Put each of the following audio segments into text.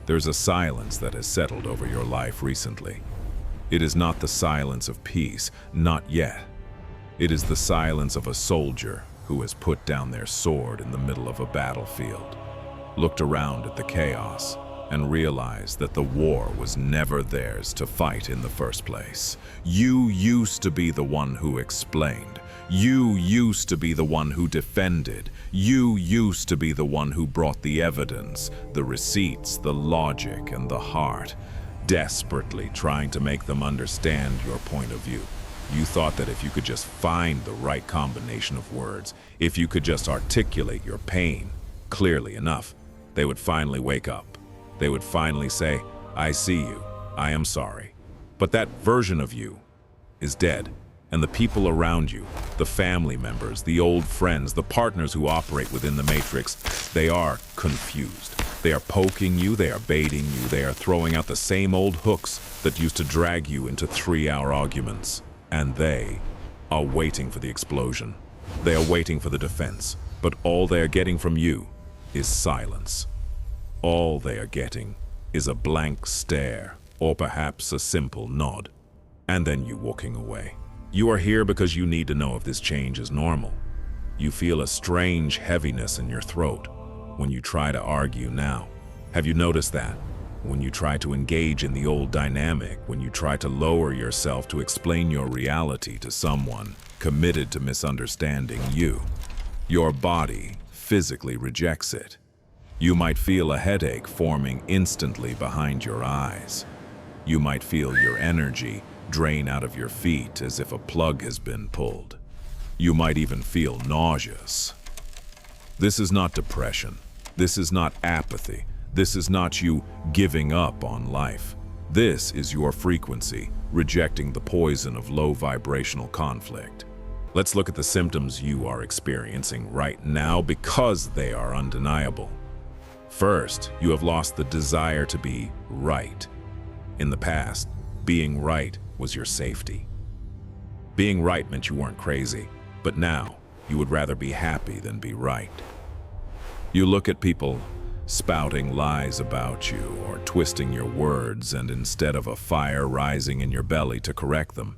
There's a silence that has settled over your life recently. It is not the silence of peace, not yet. It is the silence of a soldier who has put down their sword in the middle of a battlefield, looked around at the chaos, and realized that the war was never theirs to fight in the first place. You used to be the one who explained. You used to be the one who defended. You used to be the one who brought the evidence, the receipts, the logic, and the heart, desperately trying to make them understand your point of view. You thought that if you could just find the right combination of words, if you could just articulate your pain clearly enough, they would finally wake up. They would finally say, "I see you, I am sorry." But that version of you is dead, and the people around you, the family members, the old friends, the partners who operate within the matrix, they are confused. They are poking you, they are baiting you, they are throwing out the same old hooks that used to drag you into 3-hour arguments. And they are waiting for the explosion. They are waiting for the defense. But all they are getting from you is silence. All they are getting is a blank stare, or perhaps a simple nod, and then you walking away. You are here because you need to know if this change is normal. You feel a strange heaviness in your throat when you try to argue now. Have you noticed that? When you try to engage in the old dynamic, when you try to lower yourself to explain your reality to someone committed to misunderstanding you, your body physically rejects it. You might feel a headache forming instantly behind your eyes. You might feel your energy drain out of your feet as if a plug has been pulled. You might even feel nauseous. This is not depression. This is not apathy. This is not you giving up on life. This is your frequency rejecting the poison of low vibrational conflict. Let's look at the symptoms you are experiencing right now because they are undeniable. First, you have lost the desire to be right. In the past, being right was your safety. Being right meant you weren't crazy, but now you would rather be happy than be right. You look at people spouting lies about you or twisting your words, and instead of a fire rising in your belly to correct them,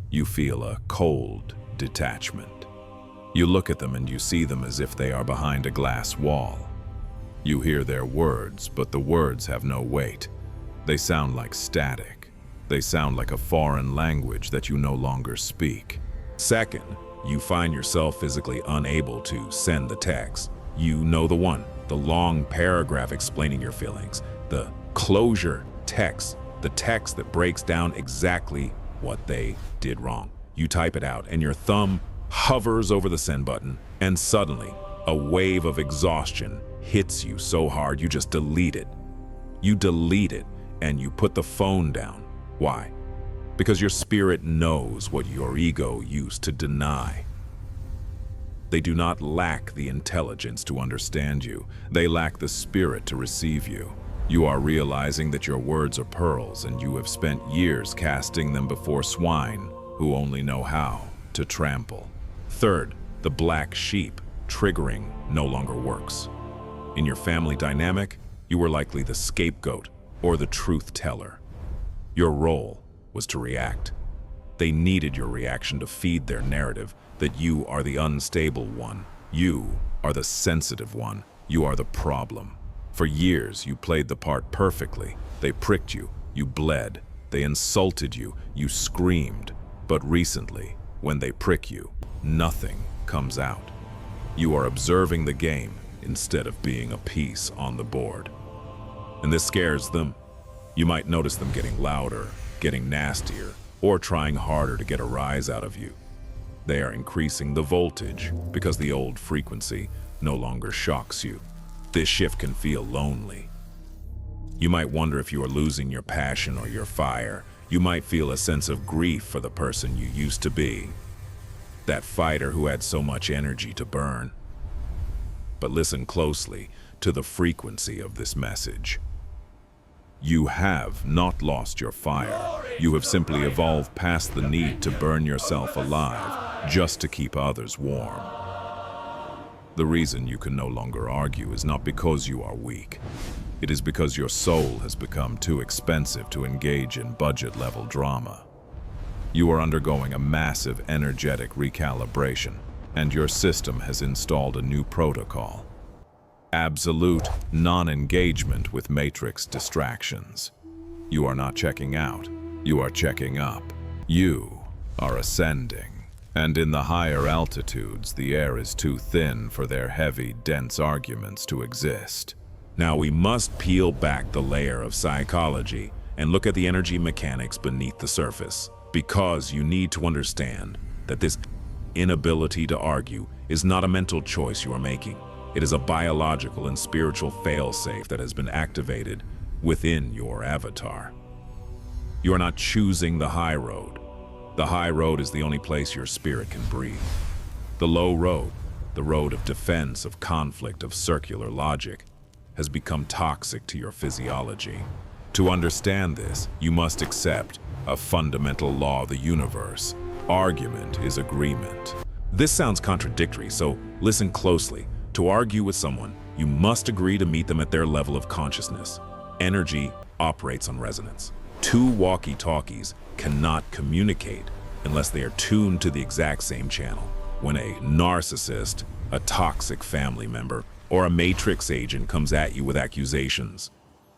you feel a cold detachment. You look at them and you see them as if they are behind a glass wall. You hear their words, but the words have no weight. They sound like static. They sound like a foreign language that you no longer speak. Second, you find yourself physically unable to send the text. You know the one, the long paragraph explaining your feelings, the closure text, the text that breaks down exactly what they did wrong. You type it out and your thumb hovers over the send button, and suddenly a wave of exhaustion hits you so hard you just delete it. You delete it and you put the phone down. Why? Because your spirit knows what your ego used to deny. They do not lack the intelligence to understand you. They lack the spirit to receive you. You are realizing that your words are pearls and you have spent years casting them before swine who only know how to trample. Third, the black sheep triggering no longer works. In your family dynamic, you were likely the scapegoat or the truth teller. Your role was to react. They needed your reaction to feed their narrative that you are the unstable one. You are the sensitive one. You are the problem. For years, you played the part perfectly. They pricked you. You bled. They insulted you. You screamed. But recently, when they prick you, nothing comes out. You are observing the game instead of being a piece on the board. And this scares them. You might notice them getting louder, getting nastier, or trying harder to get a rise out of you. They are increasing the voltage because the old frequency no longer shocks you. This shift can feel lonely. You might wonder if you are losing your passion or your fire. You might feel a sense of grief for the person you used to be, that fighter who had so much energy to burn. But listen closely to the frequency of this message. You have not lost your fire. You have simply evolved past the need to burn yourself alive just to keep others warm. The reason you can no longer argue is not because you are weak. It is because your soul has become too expensive to engage in budget-level drama. You are undergoing a massive energetic recalibration, and your system has installed a new protocol. Absolute non-engagement with matrix distractions. You are not checking out, you are checking up. You are ascending, and in the higher altitudes, the air is too thin for their heavy, dense arguments to exist. Now we must peel back the layer of psychology and look at the energy mechanics beneath the surface, because you need to understand that this inability to argue is not a mental choice you are making. It is a biological and spiritual failsafe that has been activated within your avatar. You are not choosing the high road. The high road is the only place your spirit can breathe. The low road, the road of defense, of conflict, of circular logic, has become toxic to your physiology. To understand this, you must accept a fundamental law of the universe. Argument is agreement. This sounds contradictory, so listen closely. To argue with someone, you must agree to meet them at their level of consciousness. Energy operates on resonance. Two walkie-talkies cannot communicate unless they are tuned to the exact same channel. When a narcissist, a toxic family member, or a matrix agent comes at you with accusations,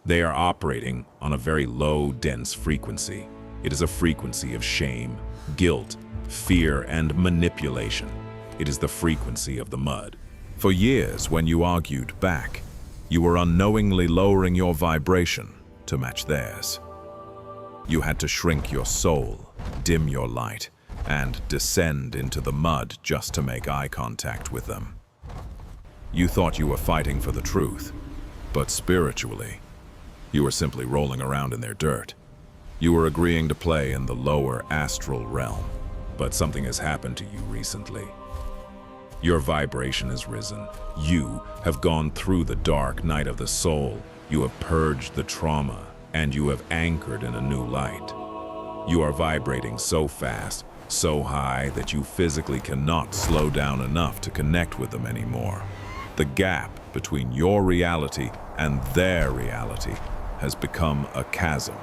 they are operating on a very low, dense frequency. It is a frequency of shame, guilt, fear, and manipulation. It is the frequency of the mud. For years, when you argued back, you were unknowingly lowering your vibration to match theirs. You had to shrink your soul, dim your light, and descend into the mud just to make eye contact with them. You thought you were fighting for the truth, but spiritually, you were simply rolling around in their dirt. You were agreeing to play in the lower astral realm. But something has happened to you recently. Your vibration has risen. You have gone through the dark night of the soul. You have purged the trauma, and you have anchored in a new light. You are vibrating so fast, so high, that you physically cannot slow down enough to connect with them anymore. The gap between your reality and their reality has become a chasm.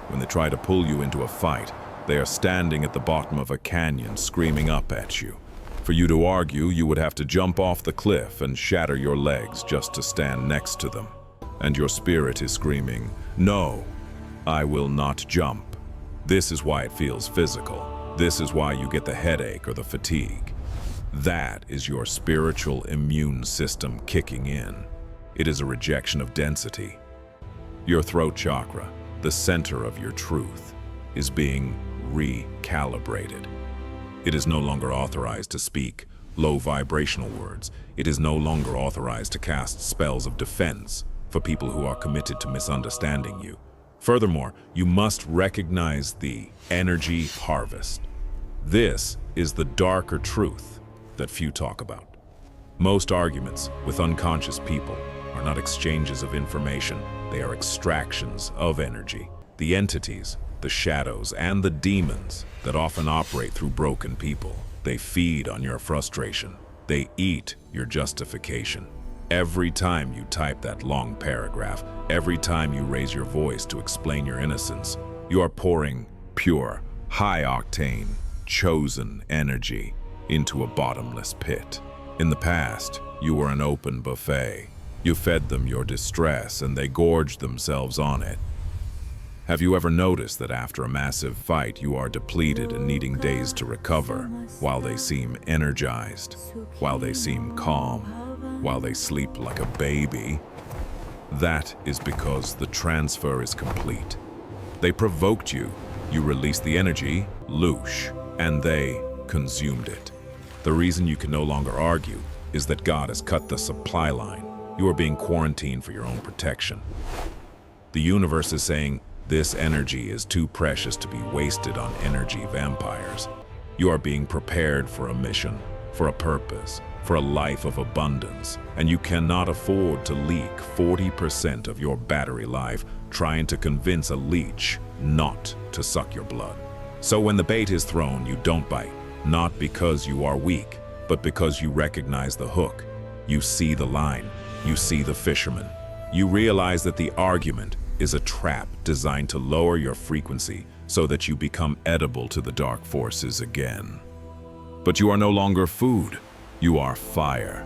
When they try to pull you into a fight, they are standing at the bottom of a canyon screaming up at you. For you to argue, you would have to jump off the cliff and shatter your legs just to stand next to them. And your spirit is screaming, "No, I will not jump." This is why it feels physical. This is why you get the headache or the fatigue. That is your spiritual immune system kicking in. It is a rejection of density. Your throat chakra, the center of your truth, is being recalibrated. It is no longer authorized to speak low vibrational words. It is no longer authorized to cast spells of defense for people who are committed to misunderstanding you. Furthermore, you must recognize the energy harvest. This is the darker truth that few talk about. Most arguments with unconscious people are not exchanges of information. They are extractions of energy. The entities, the shadows, and the demons that often operate through broken people. They feed on your frustration. They eat your justification. Every time you type that long paragraph, every time you raise your voice to explain your innocence, you are pouring pure, high-octane, chosen energy into a bottomless pit. In the past, you were an open buffet. You fed them your distress and they gorged themselves on it. Have you ever noticed that after a massive fight you are depleted and needing days to recover, while they seem energized, while they seem calm, while they sleep like a baby? That is because the transfer is complete. They provoked you, you released the energy, loosh, and they consumed it. The reason you can no longer argue is that God has cut the supply line. You are being quarantined for your own protection. The universe is saying, this energy is too precious to be wasted on energy vampires. You are being prepared for a mission, for a purpose, for a life of abundance, and you cannot afford to leak 40% of your battery life trying to convince a leech not to suck your blood. So when the bait is thrown, you don't bite, not because you are weak, but because you recognize the hook. You see the line, you see the fisherman, You realize that the argument is a trap designed to lower your frequency so that you become edible to the dark forces again. But you are no longer food, you are fire.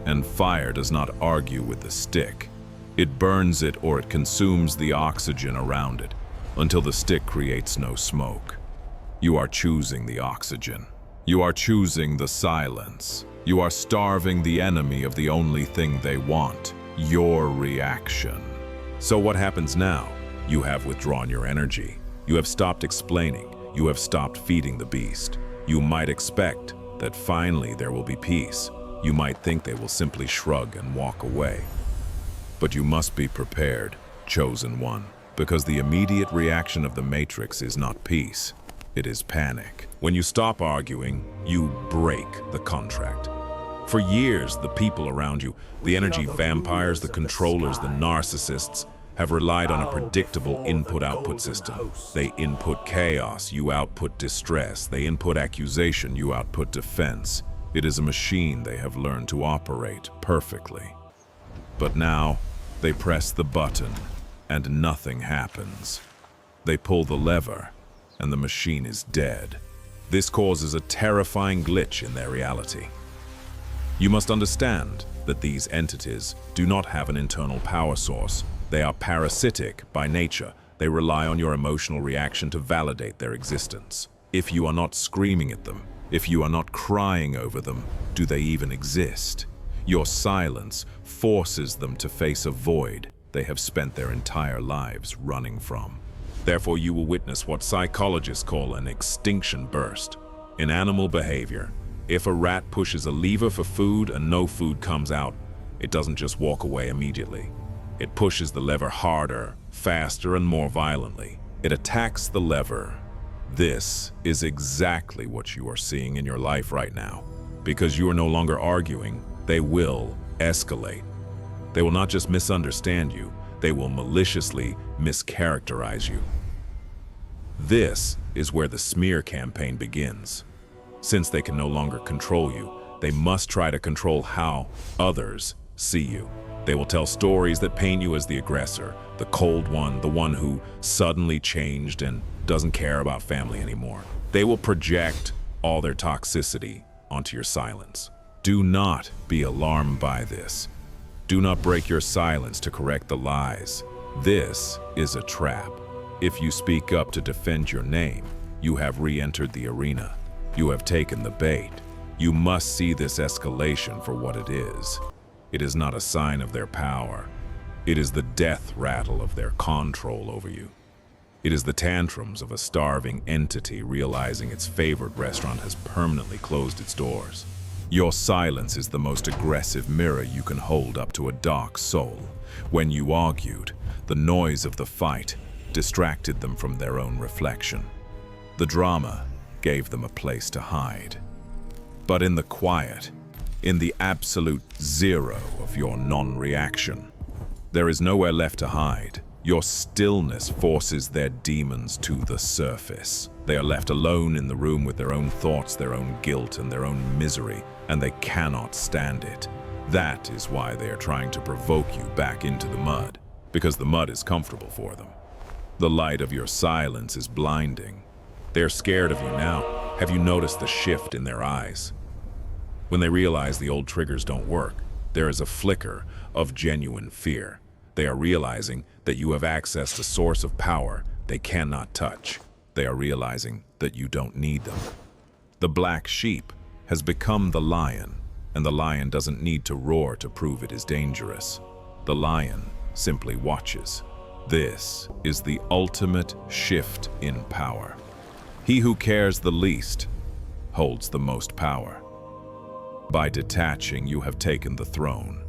And fire does not argue with the stick. It burns it or it consumes the oxygen around it until the stick creates no smoke. You are choosing the oxygen. You are choosing the silence. You are starving the enemy of the only thing they want, your reaction. So what happens now? You have withdrawn your energy. You have stopped explaining. You have stopped feeding the beast. You might expect that finally there will be peace. You might think they will simply shrug and walk away. But you must be prepared, chosen one, because the immediate reaction of the Matrix is not peace, it is panic. When you stop arguing, you break the contract. For years, the people around you, the energy vampires, the controllers, the narcissists, have relied on a predictable input-output system. They input chaos, you output distress. They input accusation, you output defense. It is a machine they have learned to operate perfectly. But now, they press the button, and nothing happens. They pull the lever, and the machine is dead. This causes a terrifying glitch in their reality. You must understand that these entities do not have an internal power source. They are parasitic by nature. They rely on your emotional reaction to validate their existence. If you are not screaming at them, if you are not crying over them, do they even exist? Your silence forces them to face a void they have spent their entire lives running from. Therefore, you will witness what psychologists call an extinction burst. In animal behavior, if a rat pushes a lever for food and no food comes out, it doesn't just walk away immediately. It pushes the lever harder, faster, and more violently. It attacks the lever. This is exactly what you are seeing in your life right now. Because you are no longer arguing, they will escalate. They will not just misunderstand you, they will maliciously mischaracterize you. This is where the smear campaign begins. Since they can no longer control you, they must try to control how others see you. They will tell stories that paint you as the aggressor, the cold one, the one who suddenly changed and doesn't care about family anymore. They will project all their toxicity onto your silence. Do not be alarmed by this. Do not break your silence to correct the lies. This is a trap. If you speak up to defend your name, you have re-entered the arena. You have taken the bait. You must see this escalation for what it is. It is not a sign of their power. It is the death rattle of their control over you. It is the tantrums of a starving entity realizing its favorite restaurant has permanently closed its doors. Your silence is the most aggressive mirror you can hold up to a dark soul. When you argued, the noise of the fight distracted them from their own reflection. The drama gave them a place to hide. But in the quiet, in the absolute zero of your non-reaction, there is nowhere left to hide. Your stillness forces their demons to the surface. They are left alone in the room with their own thoughts, their own guilt, and their own misery, and they cannot stand it. That is why they are trying to provoke you back into the mud, because the mud is comfortable for them. The light of your silence is blinding. They're scared of you now. Have you noticed the shift in their eyes? When they realize the old triggers don't work, there is a flicker of genuine fear. They are realizing that you have accessed a source of power they cannot touch. They are realizing that you don't need them. The black sheep has become the lion, and the lion doesn't need to roar to prove it is dangerous. The lion simply watches. This is the ultimate shift in power. He who cares the least holds the most power. By detaching, you have taken the throne.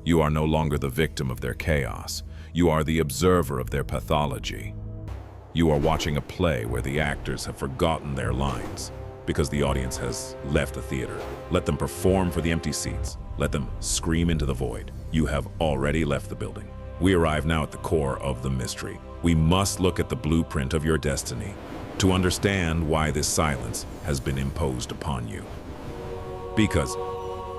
You are no longer the victim of their chaos. You are the observer of their pathology. You are watching a play where the actors have forgotten their lines because the audience has left the theater. Let them perform for the empty seats. Let them scream into the void. You have already left the building. We arrive now at the core of the mystery. We must look at the blueprint of your destiny to understand why this silence has been imposed upon you. Because,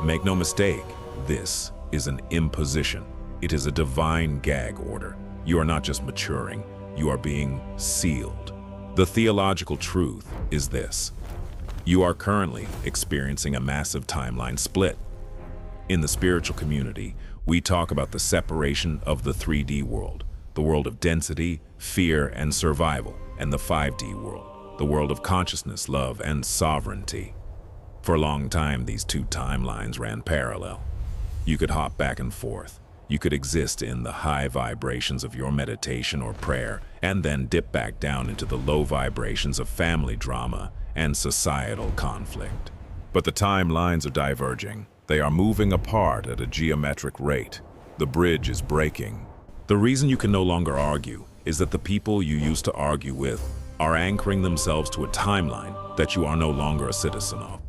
make no mistake, this is an imposition. It is a divine gag order. You are not just maturing, you are being sealed. The theological truth is this: you are currently experiencing a massive timeline split. In the spiritual community, we talk about the separation of the 3D world, the world of density, fear, and survival, and the 5D world, the world of consciousness, love, and sovereignty. For a long time, these two timelines ran parallel. You could hop back and forth. You could exist in the high vibrations of your meditation or prayer, and then dip back down into the low vibrations of family drama and societal conflict. But the timelines are diverging. They are moving apart at a geometric rate. The bridge is breaking. The reason you can no longer argue is that the people you used to argue with are anchoring themselves to a timeline that you are no longer a citizen of.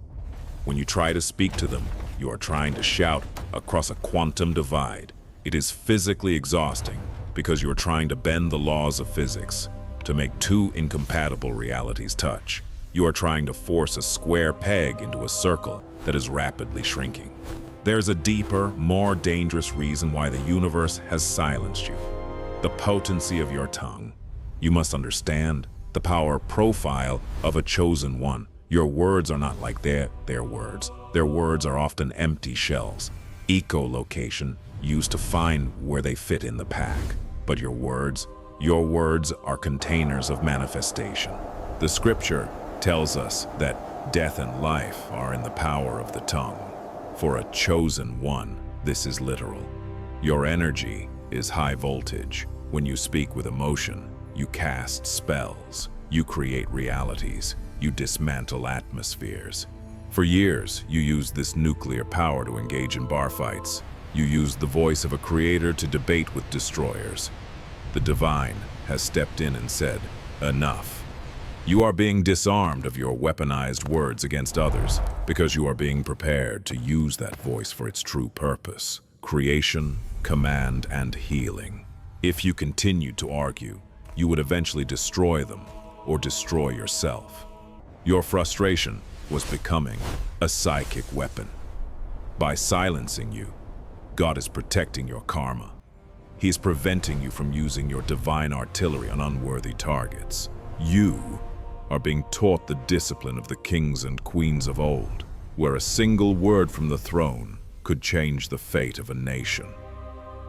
When you try to speak to them, you are trying to shout across a quantum divide. It is physically exhausting because you are trying to bend the laws of physics to make two incompatible realities touch. You are trying to force a square peg into a circle that is rapidly shrinking. There's a deeper, more dangerous reason why the universe has silenced you: the potency of your tongue. You must understand the power profile of a chosen one. Your words are not like their words. Their words are often empty shells, echolocation, used to find where they fit in the pack. But your words are containers of manifestation. The scripture tells us that death and life are in the power of the tongue. For a chosen one, this is literal. Your energy is high voltage. When you speak with emotion, you cast spells, you create realities, you dismantle atmospheres. For years, you used this nuclear power to engage in bar fights. You used the voice of a creator to debate with destroyers. The divine has stepped in and said, enough. You are being disarmed of your weaponized words against others because you are being prepared to use that voice for its true purpose: creation, command, and healing. If you continued to argue, you would eventually destroy them or destroy yourself. Your frustration was becoming a psychic weapon. By silencing you, God is protecting your karma. He is preventing you from using your divine artillery on unworthy targets. You are being taught the discipline of the kings and queens of old, where a single word from the throne could change the fate of a nation.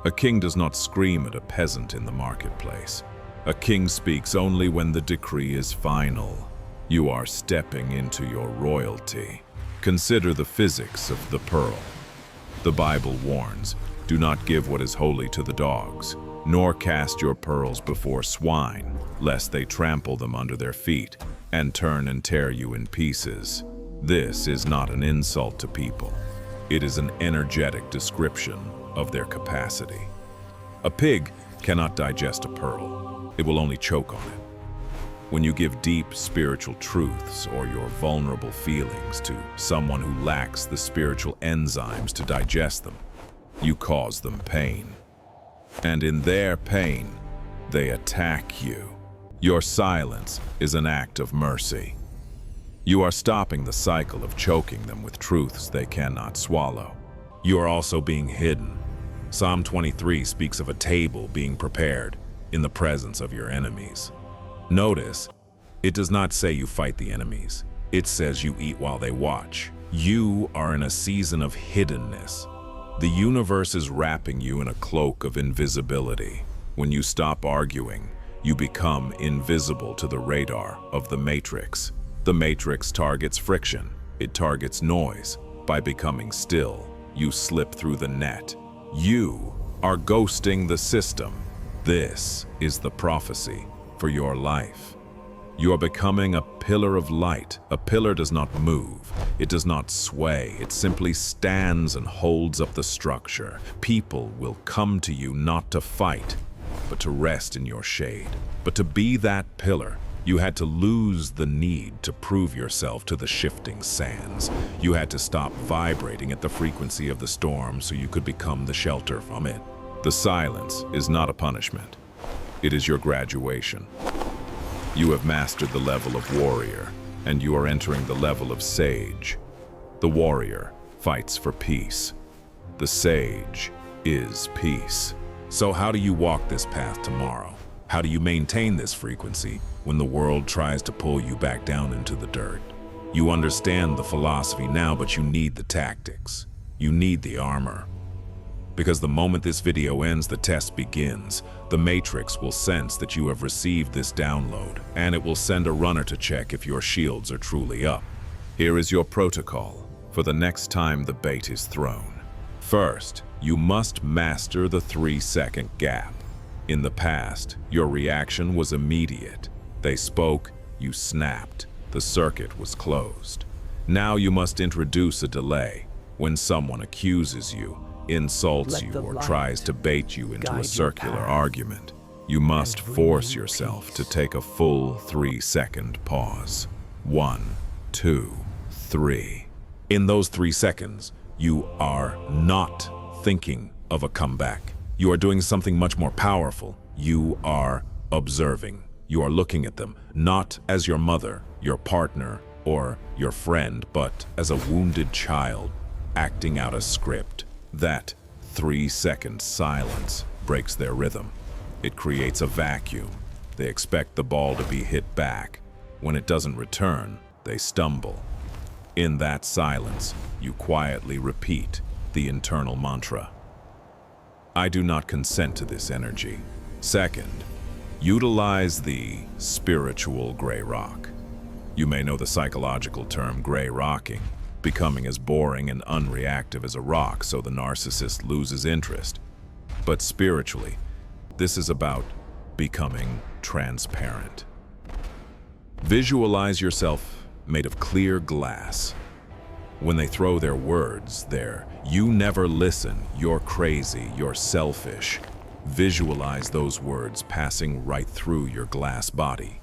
A king does not scream at a peasant in the marketplace. A king speaks only when the decree is final. You are stepping into your royalty. Consider the physics of the pearl. The Bible warns, do not give what is holy to the dogs, nor cast your pearls before swine, lest they trample them under their feet and turn and tear you in pieces. This is not an insult to people. It is an energetic description of their capacity. A pig cannot digest a pearl. It will only choke on it. When you give deep spiritual truths or your vulnerable feelings to someone who lacks the spiritual enzymes to digest them, you cause them pain. And in their pain, they attack you. Your silence is an act of mercy. You are stopping the cycle of choking them with truths they cannot swallow. You are also being hidden. Psalm 23 speaks of a table being prepared in the presence of your enemies. Notice, it does not say you fight the enemies. It says you eat while they watch. You are in a season of hiddenness. The universe is wrapping you in a cloak of invisibility. When you stop arguing, you become invisible to the radar of the Matrix. The Matrix targets friction. It targets noise. By becoming still, you slip through the net. You are ghosting the system. This is the prophecy for your life. You are becoming a pillar of light. A pillar does not move. It does not sway. It simply stands and holds up the structure. People will come to you not to fight, but to rest in your shade. But to be that pillar, you had to lose the need to prove yourself to the shifting sands. You had to stop vibrating at the frequency of the storm so you could become the shelter from it. The silence is not a punishment. It is your graduation. You have mastered the level of warrior, and you are entering the level of sage. The warrior fights for peace. The sage is peace. So how do you walk this path tomorrow? How do you maintain this frequency when the world tries to pull you back down into the dirt? You understand the philosophy now, but you need the tactics. You need the armor. Because the moment this video ends, the test begins. The Matrix will sense that you have received this download, and it will send a runner to check if your shields are truly up. Here is your protocol for the next time the bait is thrown. First, you must master the 3-second gap. In the past, your reaction was immediate. They spoke, you snapped. The circuit was closed. Now you must introduce a delay. When someone accuses you, insults you, or tries to bait you into a circular argument, you must force yourself to take a full 3-second pause. 1, 2, 3. In those 3 seconds, you are not thinking of a comeback. You are doing something much more powerful. You are observing. You are looking at them, not as your mother, your partner, or your friend, but as a wounded child acting out a script. That 3-second silence breaks their rhythm. It creates a vacuum. They expect the ball to be hit back. When it doesn't return, they stumble. In that silence, you quietly repeat the internal mantra. I do not consent to this energy. Second, utilize the spiritual gray rock. You may know the psychological term gray rocking, becoming as boring and unreactive as a rock so the narcissist loses interest. But spiritually, this is about becoming transparent. Visualize yourself made of clear glass. When they throw their words there, you never listen, you're crazy, you're selfish. Visualize those words passing right through your glass body.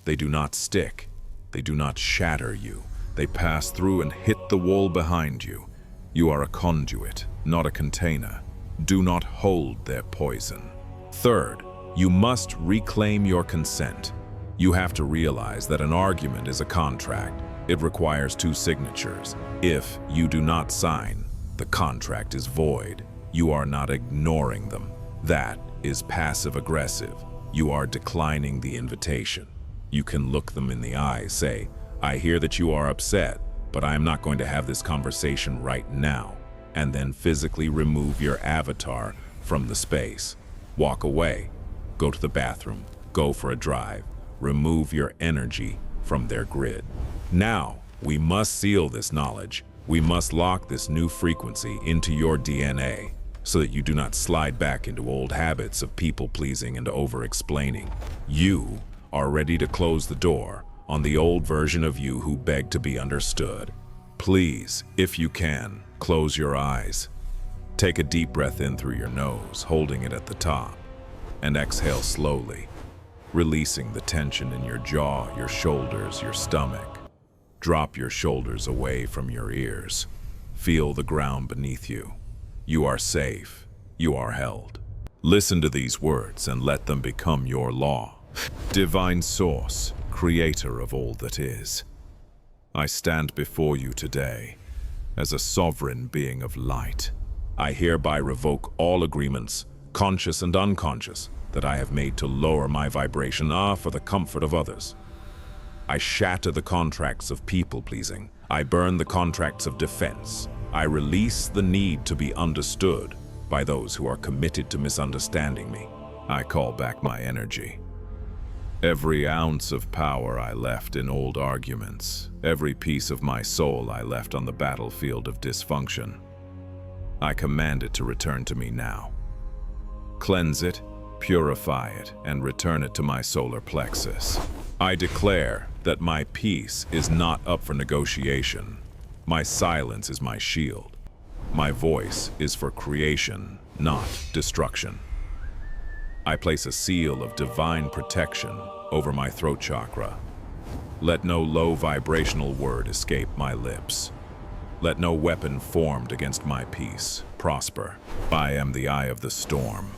They do not stick. They do not shatter you. They pass through and hit the wall behind you. You are a conduit, not a container. Do not hold their poison. Third, you must reclaim your consent. You have to realize that an argument is a contract. It requires 2 signatures. If you do not sign, the contract is void. You are not ignoring them. That is passive-aggressive. You are declining the invitation. You can look them in the eye, say, I hear that you are upset, but I am not going to have this conversation right now, and then physically remove your avatar from the space. Walk away. Go to the bathroom. Go for a drive. Remove your energy from their grid. Now, we must seal this knowledge. We must lock this new frequency into your DNA so that you do not slide back into old habits of people-pleasing and over-explaining. You are ready to close the door on the old version of you who begged to be understood. Please, if you can, close your eyes. Take a deep breath in through your nose, holding it at the top, and exhale slowly, releasing the tension in your jaw, your shoulders, your stomach. Drop your shoulders away from your ears. Feel the ground beneath you. You are safe. You are held. Listen to these words and let them become your law. Divine Source, Creator of all that is, I stand before you today as a sovereign being of light. I hereby revoke all agreements, conscious and unconscious, that I have made to lower my vibration for the comfort of others. I shatter the contracts of people-pleasing. I burn the contracts of defense. I release the need to be understood by those who are committed to misunderstanding me. I call back my energy. Every ounce of power I left in old arguments, every piece of my soul I left on the battlefield of dysfunction, I command it to return to me now. Cleanse it, purify it, and return it to my solar plexus. I declare that my peace is not up for negotiation. My silence is my shield. My voice is for creation, not destruction. I place a seal of divine protection over my throat chakra. Let no low vibrational word escape my lips. Let no weapon formed against my peace prosper. I am the eye of the storm.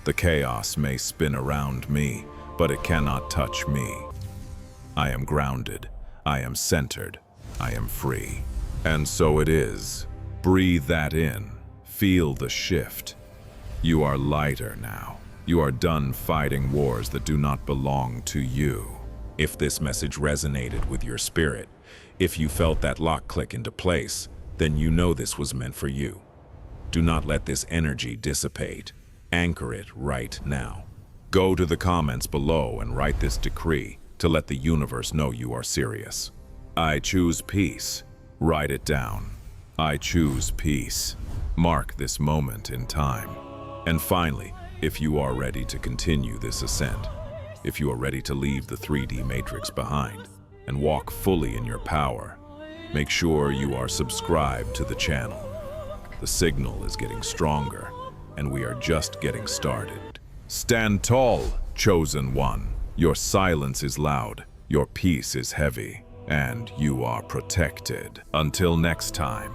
The chaos may spin around me, but it cannot touch me. I am grounded. I am centered. I am free. And so it is. Breathe that in. Feel the shift. You are lighter now. You are done fighting wars that do not belong to you. If this message resonated with your spirit, if you felt that lock click into place, then you know this was meant for you. Do not let this energy dissipate. Anchor it right now. Go to the comments below and write this decree to let the universe know you are serious. I choose peace. Write it down. I choose peace. Mark this moment in time. And finally, if you are ready to continue this ascent, if you are ready to leave the 3D matrix behind and walk fully in your power, make sure you are subscribed to the channel. The signal is getting stronger, and we are just getting started. Stand tall, chosen one. Your silence is loud, your peace is heavy, and you are protected. Until next time.